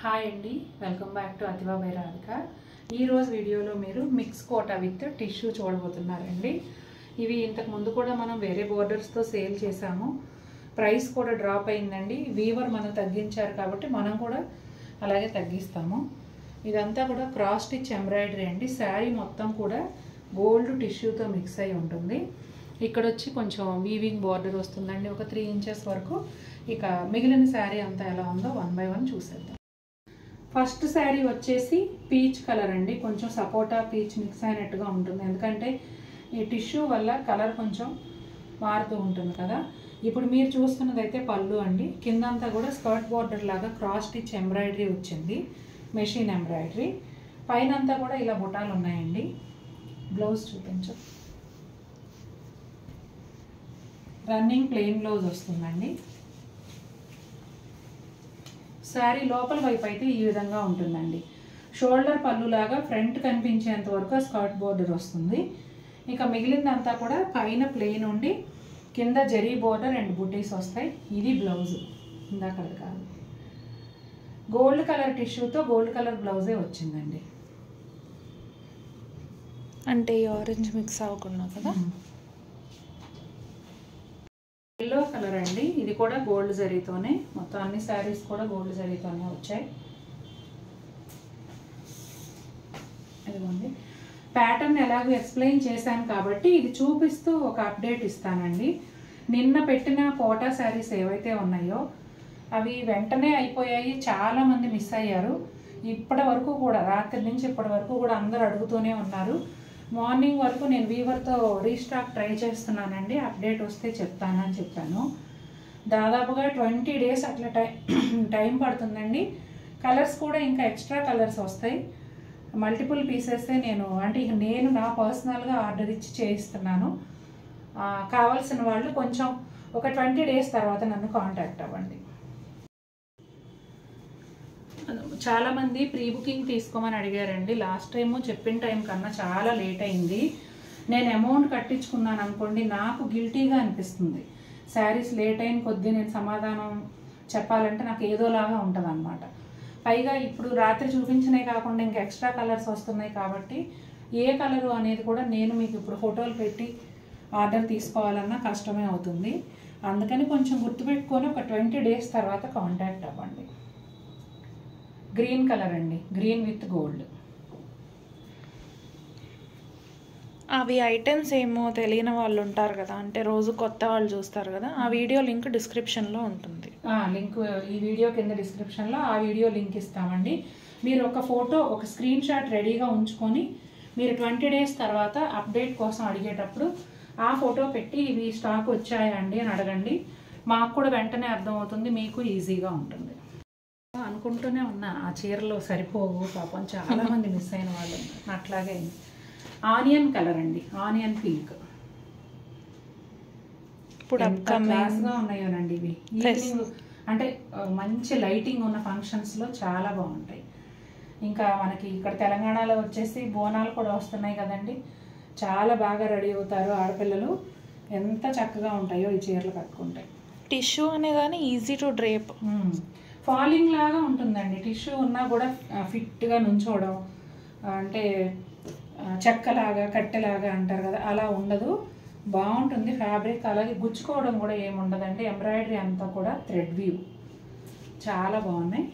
Hi అండి, welcome back to Athiva by Radhika. ఈరోజు వీడియోలో మీరు మిక్స్ కోటా విత్ టిష్యూ చూడబోతున్నారండి. ఇవి ఇంతకు ముందు కూడా మనం వేరే బోర్డర్స్తో సేల్ చేసాము. ప్రైస్ కూడా డ్రాప్ అయిందండి. వీవర్ మనం తగ్గించారు కాబట్టి మనం కూడా అలాగే తగ్గిస్తాము. ఇదంతా కూడా క్రాస్ స్టిచ్ ఎంబ్రాయిడరీ అండి. శారీ మొత్తం కూడా గోల్డ్ టిష్యూతో మిక్స్ అయి ఉంటుంది. ఇక్కడ వచ్చి కొంచెం వీవింగ్ బార్డర్ వస్తుందండి, ఒక 3 ఇంచెస్ వరకు. ఇక మిగిలిన శారీ అంతా ఎలా ఉందో 1 బై 1 చూసేద్దాం. ఫస్ట్ శారీ వచ్చేసి పీచ్ కలర్ అండి. కొంచెం సపోటా పీచ్ మిక్స్ అయినట్టుగా ఉంటుంది, ఎందుకంటే ఈ టిష్యూ వల్ల కలర్ కొంచెం మారుతూ ఉంటుంది కదా. ఇప్పుడు మీరు చూస్తున్నది అయితే పళ్ళు అండి. కిందంతా కూడా స్కర్ట్ బార్డర్ లాగా క్రాస్ స్టిచ్ ఎంబ్రాయిడరీ వచ్చింది, మెషిన్ ఎంబ్రాయిడరీ. పైన అంతా కూడా ఇలా బుటాలు ఉన్నాయండి. బ్లౌజ్ చూపించు. రన్నింగ్ ప్లెయిన్ బ్లౌజ్ వస్తుందండి. శారీ లోపల వైపు అయితే ఈ విధంగా ఉంటుందండి. షోల్డర్ పళ్ళులాగా ఫ్రంట్ కనిపించేంత వరకు స్కర్ట్ బోర్డర్ వస్తుంది. ఇక మిగిలిందంతా కూడా పైన ప్లెయిన్ ఉండి కింద జరీ బోర్డర్ అండ్ బుటీస్ వస్తాయి. ఇది బ్లౌజ్, ఇందాక కాదు. గోల్డ్ కలర్ టిష్యూతో గోల్డ్ కలర్ బ్లౌజే వచ్చిందండి. అంటే ఈ ఆరెంజ్ మిక్స్ అవ్వకుండా కదా. ఎల్లో కలర్ అండి. ఇది కూడా గోల్డ్ జరీతోనే, మొత్తం అన్ని శారీస్ కూడా గోల్డ్ జరీతోనే వచ్చాయి. ఇదిగోండి, ప్యాటర్న్ ఎలాగో ఎక్స్ప్లెయిన్ చేశాను కాబట్టి ఇది చూపిస్తూ ఒక అప్డేట్ ఇస్తానండి. నిన్న పెట్టిన కోటా శారీస్ ఏవైతే ఉన్నాయో అవి వెంటనే అయిపోయాయి, చాలామంది మిస్ అయ్యారు. ఇప్పటి వరకు కూడా, రాత్రి నుంచి ఇప్పటి వరకు కూడా అందరూ అడుగుతూనే ఉన్నారు. మార్నింగ్ వరకు నేను వీవర్తో రీస్టాక్ ట్రై చేస్తున్నానండి. అప్డేట్ వస్తే చెప్తానని చెప్పాను. దాదాపుగా 20 డేస్ అట్లా టైం పడుతుందండి. కలర్స్ కూడా ఇంకా ఎక్స్ట్రా కలర్స్ వస్తాయి. మల్టిపుల్ పీసెసే నేను నా పర్సనల్గా ఆర్డర్ ఇచ్చి చేయిస్తున్నాను. కావాల్సిన వాళ్ళు కొంచెం ఒక 20 డేస్ తర్వాత నన్ను కాంటాక్ట్ అవ్వండి. చాలామంది ప్రీ బుకింగ్ తీసుకోమని అడిగారండి. లాస్ట్ టైము చెప్పిన టైం కన్నా చాలా లేట్ అయింది. నేను అమౌంట్ కట్టించుకున్నాను అనుకోండి, నాకు గిల్టీగా అనిపిస్తుంది. శారీస్ లేట్ అయిన కొద్దీ నేను సమాధానం చెప్పాలంటే నాకు ఏదోలాగా ఉంటుంది అన్నమాట. పైగా ఇప్పుడు రాత్రి చూపించినవి కాకుండా ఇంకా ఎక్స్ట్రా కలర్స్ వస్తున్నాయి కాబట్టి ఏ కలరు అనేది కూడా నేను మీకు ఇప్పుడు ఫోటోలు పెట్టి ఆర్డర్ తీసుకోవాలన్నా కష్టమే అవుతుంది. అందుకని కొంచెం గుర్తుపెట్టుకొని ఒక 20 డేస్ తర్వాత కాంటాక్ట్ అవ్వండి. గ్రీన్ కలర్ అండి, గ్రీన్ విత్ గోల్డ్. అవి ఐటమ్స్ ఏమో తెలియని వాళ్ళు ఉంటారు కదా, అంటే రోజు కొత్త వాళ్ళు చూస్తారు కదా. ఆ వీడియో లింక్ డిస్క్రిప్షన్లో ఉంటుంది. లింక్ ఈ వీడియో కింద డిస్క్రిప్షన్లో ఆ వీడియో లింక్ ఇస్తామండి. మీరు ఒక ఫోటో, ఒక స్క్రీన్ షాట్ రెడీగా ఉంచుకొని మీరు 20 డేస్ తర్వాత అప్డేట్ కోసం అడిగేటప్పుడు ఆ ఫోటో పెట్టి ఇవి స్టాక్ వచ్చాయా అండి అని అడగండి. మాకు కూడా వెంటనే అర్థమవుతుంది, మీకు ఈజీగా ఉంటుంది. అనుకుంటూనే ఉన్నా ఆ చీరలో సరిపోవు, పాపం చాలామంది మిస్ అయిన వాళ్ళు. అట్లాగే ఆనియన్ కలర్ అండి, ఆనియన్ పింక్. ఇప్పుడు క్లాస్గా ఉన్నాయోనండి ఇవి. ఈవినింగ్ అంటే మంచి లైటింగ్ ఉన్న ఫంక్షన్స్లో చాలా బాగుంటాయి. ఇంకా మనకి ఇక్కడ తెలంగాణలో వచ్చేసి బోనాలు కూడా వస్తున్నాయి కదండి. చాలా బాగా రెడీ అవుతారు ఆడపిల్లలు. ఎంత చక్కగా ఉంటాయో ఈ చీరలు కట్టుకుంటే. టిష్యూ అనే కానీ ఈజీ టు డ్రేప్, ఫాలింగ్ లాగా ఉంటుందండి. టిష్యూ ఉన్నా కూడా ఫిట్గా నుంచోవడం, అంటే చెక్కలాగా కట్టెలాగా అంటారు కదా, అలా ఉండదు. బాగుంటుంది ఫ్యాబ్రిక్. అలాగే గుచ్చుకోవడం కూడా ఏముండదండి. ఎంబ్రాయిడరీ అంతా కూడా థ్రెడ్ వీవ్, చాలా బాగున్నాయి.